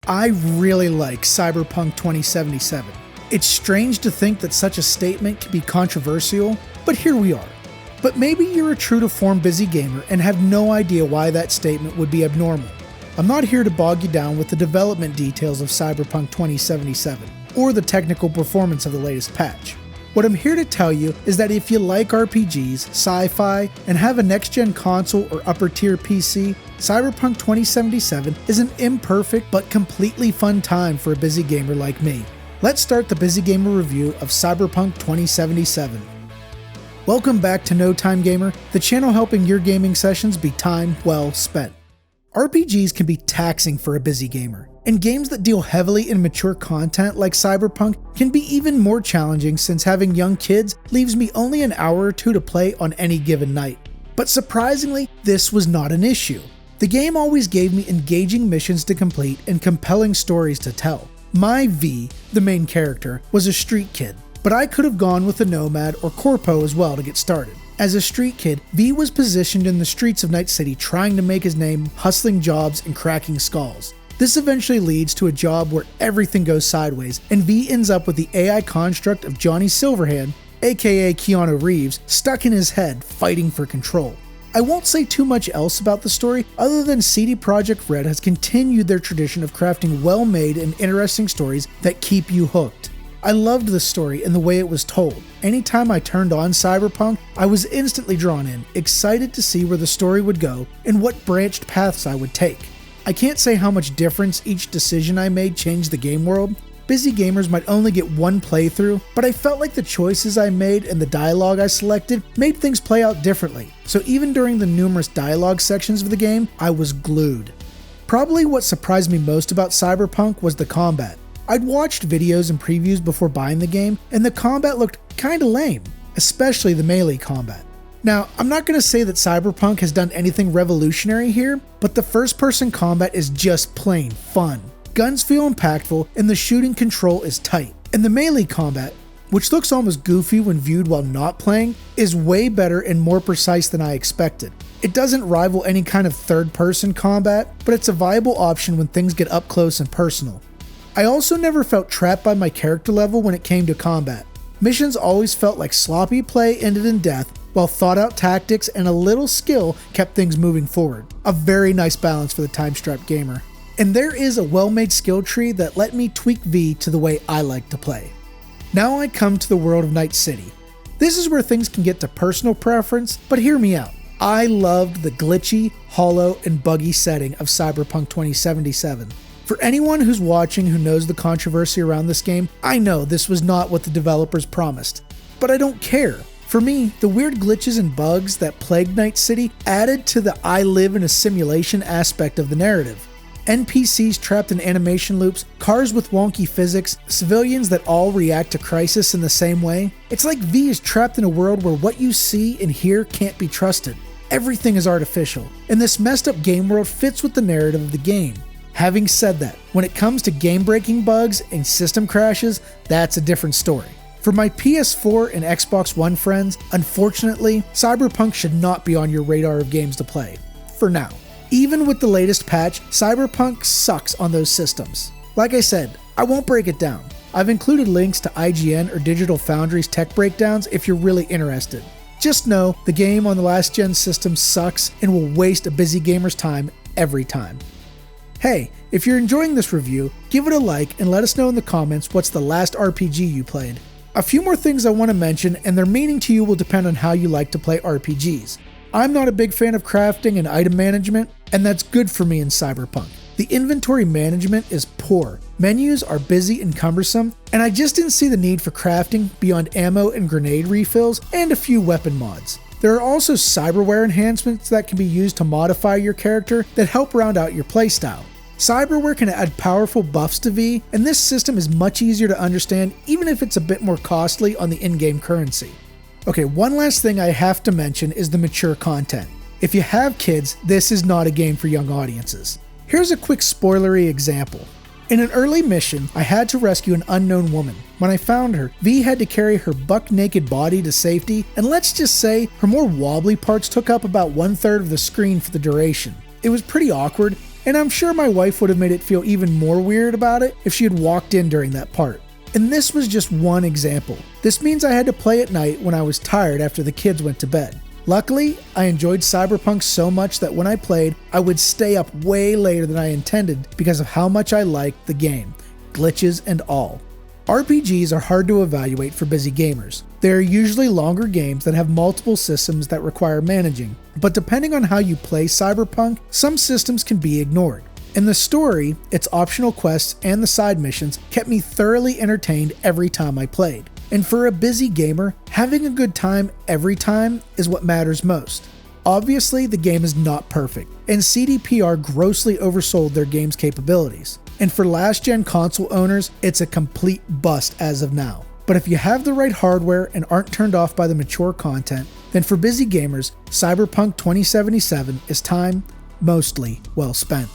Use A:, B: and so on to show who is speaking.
A: I really like Cyberpunk 2077. It's strange to think that such a statement can be controversial, but here we are. But maybe you're a true-to-form busy gamer and have no idea why that statement would be abnormal. I'm not here to bog you down with the development details of Cyberpunk 2077, or the technical performance of the latest patch. What I'm here to tell you is that if you like RPGs, sci-fi, and have a next-gen console or upper-tier PC, Cyberpunk 2077 is an imperfect but completely fun time for a busy gamer like me. Let's start the Busy Gamer review of Cyberpunk 2077. Welcome back to No Time Gamer, the channel helping your gaming sessions be time well spent. RPGs can be taxing for a busy gamer, and games that deal heavily in mature content like Cyberpunk can be even more challenging since having young kids leaves me only an hour or two to play on any given night. But surprisingly, this was not an issue. The game always gave me engaging missions to complete and compelling stories to tell. My V, the main character, was a street kid, but I could have gone with a nomad or corpo as well to get started. As a street kid, V was positioned in the streets of Night City trying to make his name, hustling jobs and cracking skulls. This eventually leads to a job where everything goes sideways, and V ends up with the AI construct of Johnny Silverhand, aka Keanu Reeves, stuck in his head fighting for control. I won't say too much else about the story other than CD Projekt Red has continued their tradition of crafting well-made and interesting stories that keep you hooked. I loved the story and the way it was told. Anytime I turned on Cyberpunk, I was instantly drawn in, excited to see where the story would go and what branched paths I would take. I can't say how much difference each decision I made changed the game world. Busy gamers might only get one playthrough, but I felt like the choices I made and the dialogue I selected made things play out differently. So even during the numerous dialogue sections of the game, I was glued. Probably what surprised me most about Cyberpunk was the combat. I'd watched videos and previews before buying the game, and the combat looked kinda lame, especially the melee combat. Now, I'm not going to say that Cyberpunk has done anything revolutionary here, but the first-person combat is just plain fun. Guns feel impactful, and the shooting control is tight. And the melee combat, which looks almost goofy when viewed while not playing, is way better and more precise than I expected. It doesn't rival any kind of third-person combat, but it's a viable option when things get up close and personal. I also never felt trapped by my character level when it came to combat. Missions always felt like sloppy play ended in death, while thought-out tactics and a little skill kept things moving forward. A very nice balance for the time-strapped gamer. And there is a well-made skill tree that let me tweak V to the way I like to play. Now I come to the world of Night City. This is where things can get to personal preference, but hear me out. I loved the glitchy, hollow, and buggy setting of Cyberpunk 2077. For anyone who's watching who knows the controversy around this game, I know this was not what the developers promised. But I don't care. For me, the weird glitches and bugs that plagued Night City added to the I live in a simulation aspect of the narrative. NPCs trapped in animation loops, cars with wonky physics, civilians that all react to crisis in the same way. It's like V is trapped in a world where what you see and hear can't be trusted. Everything is artificial, and this messed up game world fits with the narrative of the game. Having said that, when it comes to game-breaking bugs and system crashes, that's a different story. For my PS4 and Xbox One friends, unfortunately, Cyberpunk should not be on your radar of games to play. For now. Even with the latest patch, Cyberpunk sucks on those systems. Like I said, I won't break it down. I've included links to IGN or Digital Foundry's tech breakdowns if you're really interested. Just know the game on the last gen system sucks and will waste a busy gamer's time every time. Hey, if you're enjoying this review, give it a like and let us know in the comments what's the last RPG you played. A few more things I want to mention, and their meaning to you will depend on how you like to play RPGs. I'm not a big fan of crafting and item management, and that's good for me in Cyberpunk. The inventory management is poor, menus are busy and cumbersome, and I just didn't see the need for crafting beyond ammo and grenade refills and a few weapon mods. There are also cyberware enhancements that can be used to modify your character that help round out your playstyle. Cyberware can add powerful buffs to V, and this system is much easier to understand even if it's a bit more costly on the in-game currency. Okay, one last thing I have to mention is the mature content. If you have kids, this is not a game for young audiences. Here's a quick spoilery example. In an early mission, I had to rescue an unknown woman. When I found her, V had to carry her buck-naked body to safety, and let's just say her more wobbly parts took up about 1/3 of the screen for the duration. It was pretty awkward, and I'm sure my wife would have made it feel even more weird about it if she had walked in during that part. And this was just one example. This means I had to play at night when I was tired after the kids went to bed. Luckily, I enjoyed Cyberpunk so much that when I played, I would stay up way later than I intended because of how much I liked the game, glitches and all. RPGs are hard to evaluate for busy gamers. They are usually longer games that have multiple systems that require managing, but depending on how you play Cyberpunk, some systems can be ignored. In the story, its optional quests and the side missions kept me thoroughly entertained every time I played. And for a busy gamer, having a good time every time is what matters most. Obviously, the game is not perfect, and CDPR grossly oversold their game's capabilities. And for last-gen console owners, it's a complete bust as of now. But if you have the right hardware and aren't turned off by the mature content, then for busy gamers, Cyberpunk 2077 is time mostly well spent.